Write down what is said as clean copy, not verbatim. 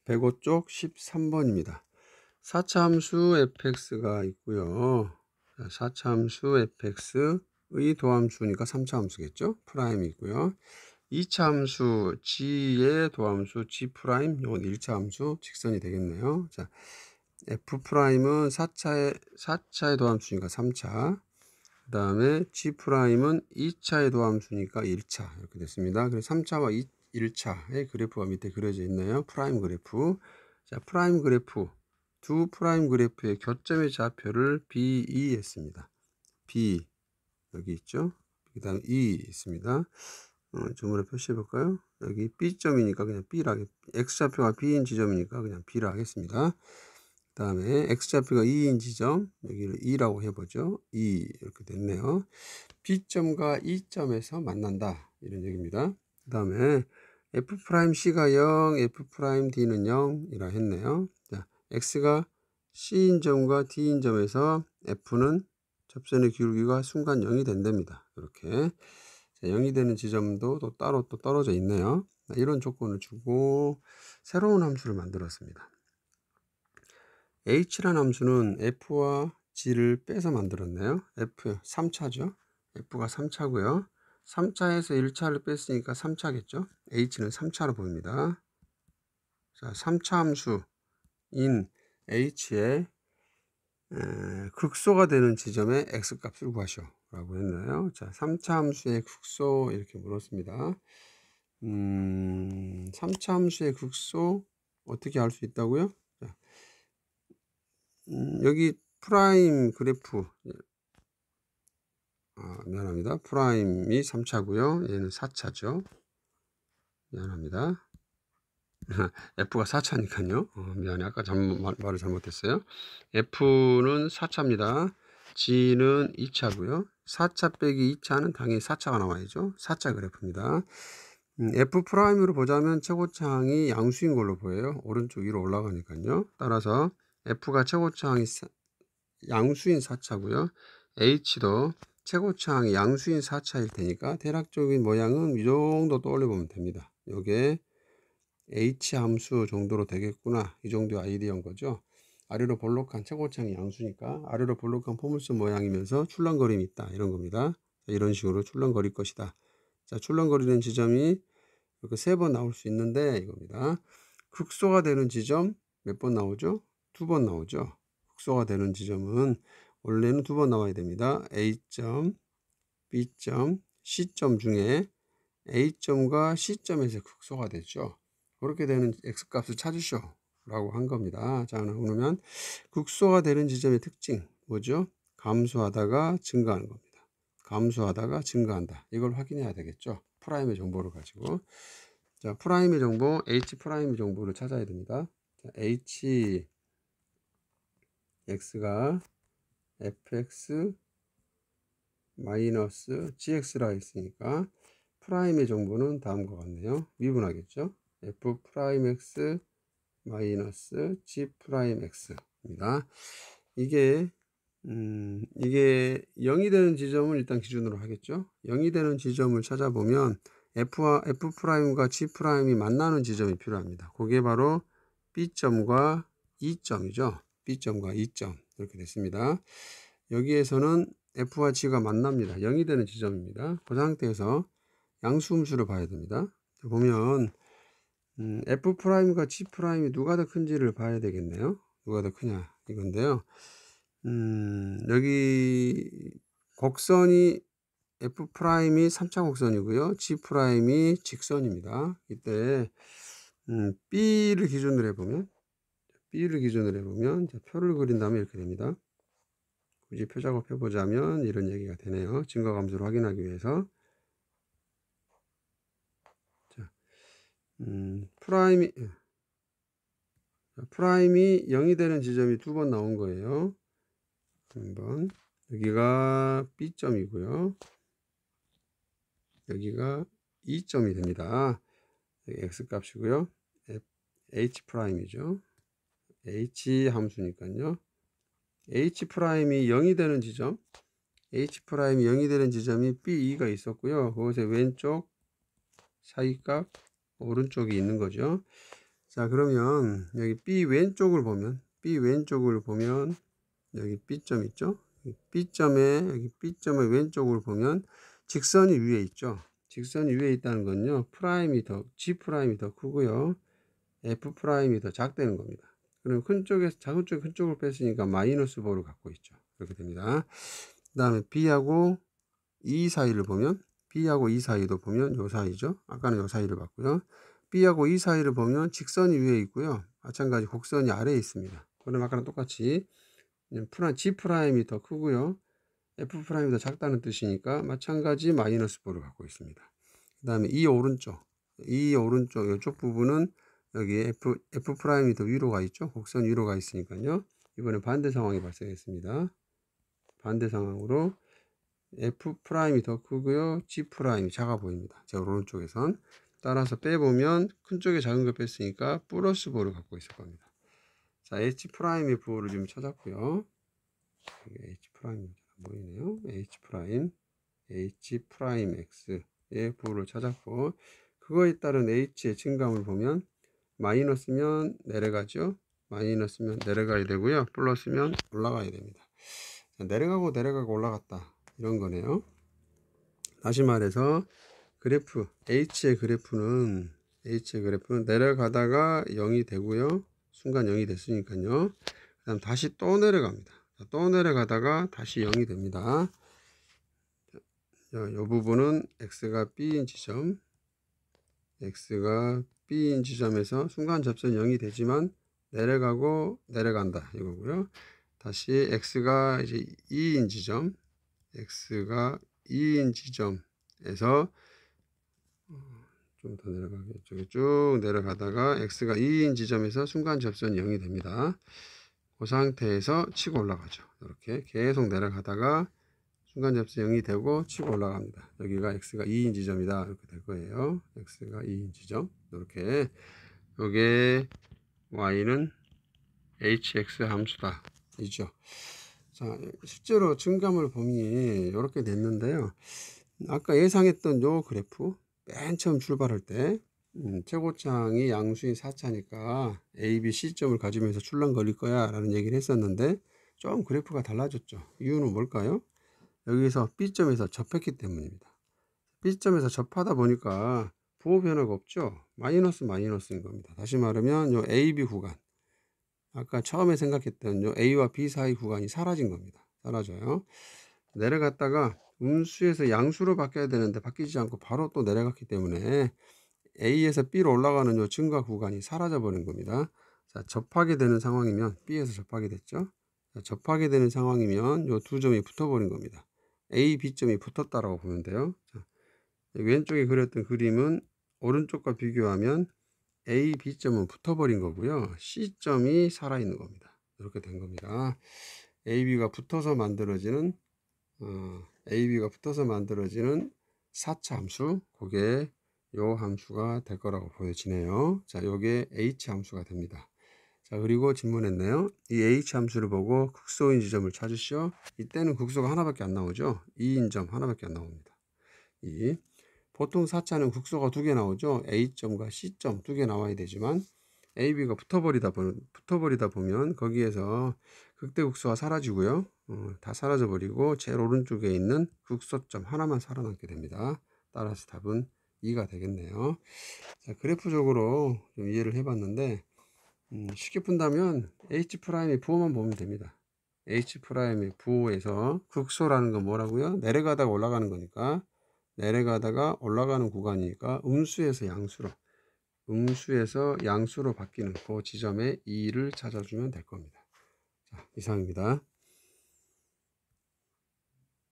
105 쪽 13번입니다. 4차 함수 fx가 있고요. 4차 함수 fx의 도함수니까 3차 함수겠죠. 프라임이 있고요. 2차 함수 g의 도함수 g 프라임, 이건 1차 함수 직선이 되겠네요. 자, f 프라임은 4차의 도함수니까 3차. 그 다음에 g 프라임은 2차의 도함수니까 1차 이렇게 됐습니다. 그래서 3차와 1차의 그래프가 밑에 그려져 있네요. 프라임 그래프. 자, 프라임 그래프. 두 프라임 그래프의 교점의 좌표를 B2 했습니다. B 여기 있죠. 그 다음 E 있습니다. 점으로 표시해 볼까요? 여기 B점이니까 그냥 B라 X좌표가 B인 지점이니까 그냥 B라 하겠습니다. 그 다음에 X좌표가 2인 지점 여기를 E라고 해보죠. E 이렇게 됐네요. B점과 E점에서 만난다 이런 얘기입니다. 그 다음에 F'C가 0, F'D는 0이라 했네요. 자, X가 C인점과 D인점에서 F는 접선의 기울기가 순간 0이 된답니다. 이렇게. 자, 0이 되는 지점도 또 따로 또 떨어져 있네요. 이런 조건을 주고 새로운 함수를 만들었습니다. H라는 함수는 F와 G를 빼서 만들었네요. F 3차죠. F가 3차고요. 3차에서 1차를 뺐으니까 3차겠죠. H는 3차로 보입니다. 자, 3차 함수인 H의 극소가 되는 지점의 X값을 구하시오 라고 했나요? 자, 3차 함수의 극소 이렇게 물었습니다. 3차 함수의 극소 어떻게 알 수 있다고요? 자, 여기 프라임 그래프 미안합니다. 프라임이 3차고요. 얘는 4차죠. 미안합니다. F가 4차니까요. 미안해. 아까 말을 잘못했어요. F는 4차입니다. G는 2차고요. 4차 빼기 2차는 당연히 4차가 나와야죠. 4차 그래프입니다. F 프라임으로 보자면 최고차항이 양수인 걸로 보여요. 오른쪽 위로 올라가니까요. 따라서 F가 최고차항이 양수인 4차고요. H도 최고차항이 양수인 4차일 테니까 대략적인 모양은 이 정도 떠올려 보면 됩니다. 요게 H 함수 정도로 되겠구나. 이 정도의 아이디어인 거죠. 아래로 볼록한 최고차항이 양수니까 아래로 볼록한 포물선 모양이면서 출렁거림이 있다. 이런 겁니다. 이런 식으로 출렁거릴 것이다. 자, 출렁거리는 지점이 이렇게 3번 나올 수 있는데 이겁니다. 극소가 되는 지점 몇 번 나오죠? 2번 나오죠. 극소가 되는 지점은 원래는 2번 나와야 됩니다. A점, B점, C점 중에 A점과 C점에서 극소가 되죠. 그렇게 되는 X값을 찾으시오 라고 한 겁니다. 자, 그러면 극소가 되는 지점의 특징 뭐죠? 감소하다가 증가하는 겁니다. 감소하다가 증가한다. 이걸 확인해야 되겠죠. 프라임의 정보를 가지고. 자, 프라임의 정보, H 프라임의 정보를 찾아야 됩니다. 자, H X가 fx 마이너스 gx라 했으니까 프라임의 정보는 다음과 같네요. 미분하겠죠. f 프라임 x 마이너스 g 프라임 x입니다. 이게 0이 되는 지점을 일단 기준으로 하겠죠. 0이 되는 지점을 찾아보면 f와 f 프라임과 g 프라임이 만나는 지점이 필요합니다. 그게 바로 b점과 2점이죠. b점과 2점 이렇게 됐습니다. 여기에서는 f와 g가 만납니다. 0이 되는 지점입니다. 그 상태에서 양수함수를 봐야 됩니다. 보면 f 프라임과 g 프라임이 누가 더 큰지를 봐야 되겠네요. 누가 더 크냐 이건데요. 여기 곡선이 f 프라임이 3차 곡선이고요. g 프라임이 직선입니다. 이때 b를 기준으로 해보면 자, 표를 그린다면 이렇게 됩니다. 굳이 표 작업해 보자면 이런 얘기가 되네요. 증거 감소를 확인하기 위해서. 자, 프라임이 0이 되는 지점이 2번 나온 거예요. 한번 여기가 B점이고요. 여기가 2점이 됩니다. 여기 X값이고요. H 프라임이죠. H 함수니까요. H 프라임이 0이 되는 지점, H 프라임이 0이 되는 지점이 B2가 있었고요. 그것의 왼쪽 사이값 오른쪽이 있는 거죠. 자, 그러면 여기 B 왼쪽을 보면 여기 B점 있죠? 여기 B점의 왼쪽을 보면 직선이 위에 있죠. 직선이 위에 있다는 건요, G 프라임이 더 크고요, F 프라임이 더 작다는 겁니다. 그럼 큰 쪽에서 작은 쪽에 큰 쪽을 뺐으니까 마이너스 보를 갖고 있죠. 그렇게 됩니다. 그 다음에 B하고 E 사이를 보면, B하고 E 사이도 보면 요 사이죠. 아까는 요 사이를 봤고요. B하고 E 사이를 보면 직선이 위에 있고요, 마찬가지 곡선이 아래에 있습니다. 그럼 아까랑 똑같이 G 프라임이 더 크고요, F 프라임이 더 작다는 뜻이니까 마찬가지 마이너스 보를 갖고 있습니다. 그 다음에 이 오른쪽 이쪽 부분은 여기 F 프라임이 더 위로 가 있죠. 곡선 위로 가 있으니까요. 이번엔 반대 상황이 발생했습니다. 반대 상황으로 F 프라임이 더 크고요, G 프라임이 작아 보입니다. 제 오른쪽에선. 따라서 빼보면 큰 쪽에 작은 거 뺐으니까 플러스 보를 갖고 있을 겁니다. 자, H 프라임의 부호를 지금 찾았고요. H 프라임 보이네요. H 프라임 X의 부호를 찾았고, 그거에 따른 H의 증감을 보면 마이너스면 내려가죠. 마이너스면 내려가야 되고요, 플러스면 올라가야 됩니다. 자, 내려가고 올라갔다, 이런 거네요. 다시 말해서 H의 그래프는 내려가다가 0이 되고요, 순간 0이 됐으니까요. 그 다음 다시 또 내려갑니다. 또 내려가다가 다시 0이 됩니다. 이 부분은 X가 B인 지점에서 순간 접선 0이 되지만 내려가고 내려간다, 이거고요. 다시 X가 이제 2인 지점에서 좀 더 내려가게, 이쪽에 쭉 내려가다가 X가 2인 지점에서 순간 접선 0이 됩니다. 그 상태에서 치고 올라가죠. 이렇게 계속 내려가다가 순간 접선 0이 되고 치고 올라갑니다. 여기가 X가 2인 지점이다, 이렇게 될 거예요. X가 2인 지점. 이렇게 요게 Y는 HX 함수다, 이죠. 자, 실제로 증감을 범위 이렇게 냈는데요. 아까 예상했던 요 그래프, 맨 처음 출발할 때 최고창이 양수인 4차니까 A, B, C점을 가지면서 출렁 걸릴 거야 라는 얘기를 했었는데, 좀 그래프가 달라졌죠. 이유는 뭘까요? 여기서 B점에서 접했기 때문입니다. B점에서 접하다 보니까 부호 변화가 없죠. 마이너스인 겁니다. 다시 말하면 요 A, B 구간, 아까 처음에 생각했던 요 A와 B 사이 구간이 사라진 겁니다. 사라져요. 내려갔다가 음수에서 양수로 바뀌어야 되는데 바뀌지 않고 바로 또 내려갔기 때문에 A에서 B로 올라가는 요 증가 구간이 사라져 버린 겁니다. 자, 접하게 되는 상황이면, B에서 접하게 됐죠. 자, 접하게 되는 상황이면 요 두 점이 붙어버린 겁니다. A, B점이 붙었다라고 보면 돼요. 자, 왼쪽에 그렸던 그림은 오른쪽과 비교하면 A, B점은 붙어버린 거고요, C점이 살아있는 겁니다. 이렇게 된 겁니다. AB가 붙어서 만들어지는 4차 함수, 그게 요 함수가 될 거라고 보여지네요. 자, 요게 H 함수가 됩니다. 자, 그리고 질문했네요. 이 H 함수를 보고 극소인 지점을 찾으시오. 이때는 극소가 하나밖에 안 나오죠. 2인 점 하나밖에 안 나옵니다. 보통 4차는 극소가 2개 나오죠. A점과 C점 2개 나와야 되지만 AB가 붙어버리다 보면 거기에서 극대극소가 사라지고요. 다 사라져 버리고 제일 오른쪽에 있는 극소점 하나만 살아남게 됩니다. 따라서 답은 2가 되겠네요. 자, 그래프적으로 좀 이해를 해봤는데, 쉽게 푼다면 H'의 부호만 보면 됩니다. H'의 부호에서 극소라는 건 뭐라고요? 내려가다가 올라가는 거니까, 내려가다가 올라가는 구간이니까 음수에서 양수로 바뀌는 그 지점에 2를 찾아주면 될 겁니다. 자, 이상입니다.